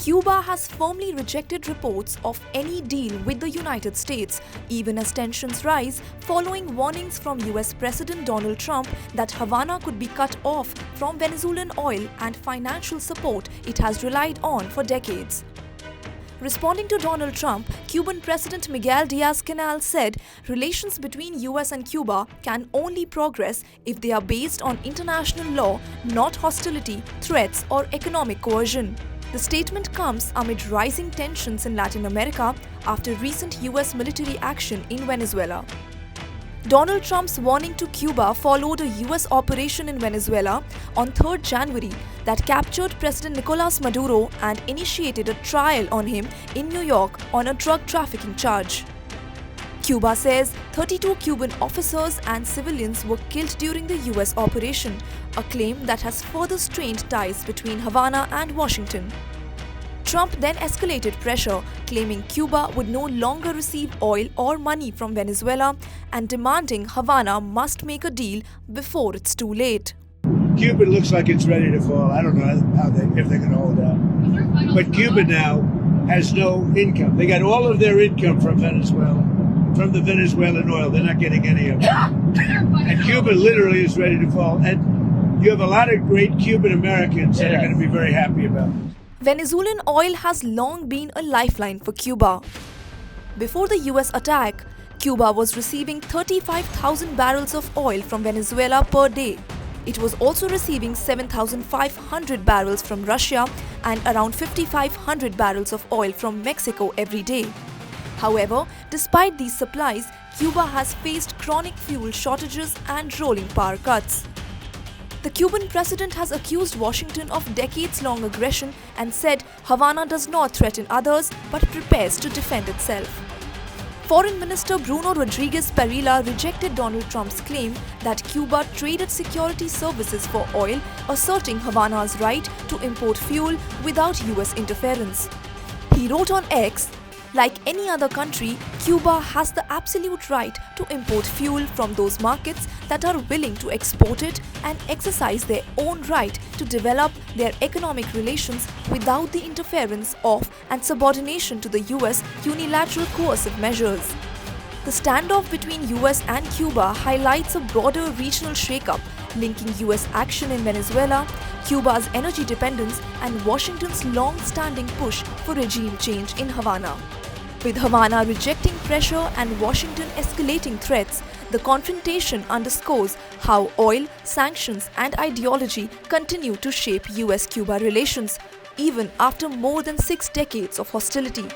Cuba has firmly rejected reports of any deal with the United States, even as tensions rise following warnings from US President Donald Trump that Havana could be cut off from Venezuelan oil and financial support it has relied on for decades. Responding to Donald Trump, Cuban President Miguel Díaz-Canel said relations between US and Cuba can only progress if they are based on international law, not hostility, threats, or economic coercion. The statement comes amid rising tensions in Latin America after recent US military action in Venezuela. Donald Trump's warning to Cuba followed a US operation in Venezuela on 3rd January that captured President Nicolas Maduro and initiated a trial on him in New York on a drug trafficking charge. Cuba says 32 Cuban officers and civilians were killed during the US operation, a claim that has further strained ties between Havana and Washington. Trump then escalated pressure, claiming Cuba would no longer receive oil or money from Venezuela and demanding Havana must make a deal before it's too late. Cuba looks like it's ready to fall. I don't know if they can hold out. But Cuba now has no income. They got all of their income from Venezuela, from the Venezuelan oil. They're not getting any of it. And Cuba literally is ready to fall. And you have a lot of great Cuban Americans that are going to be very happy about it. Venezuelan oil has long been a lifeline for Cuba. Before the US attack, Cuba was receiving 35,000 barrels of oil from Venezuela per day. It was also receiving 7,500 barrels from Russia and around 5,500 barrels of oil from Mexico every day. However, despite these supplies, Cuba has faced chronic fuel shortages and rolling power cuts. The Cuban president has accused Washington of decades-long aggression and said Havana does not threaten others but prepares to defend itself. Foreign Minister Bruno Rodriguez Parilla rejected Donald Trump's claim that Cuba traded security services for oil, asserting Havana's right to import fuel without US interference. He wrote on X, "Like any other country, Cuba has the absolute right to import fuel from those markets that are willing to export it and exercise their own right to develop their economic relations without the interference of and subordination to the US unilateral coercive measures." The standoff between US and Cuba highlights a broader regional shakeup linking US action in Venezuela, Cuba's energy dependence, and Washington's long-standing push for regime change in Havana. With Havana rejecting pressure and Washington escalating threats, the confrontation underscores how oil, sanctions, and ideology continue to shape US-Cuba relations, even after more than 6 decades of hostility.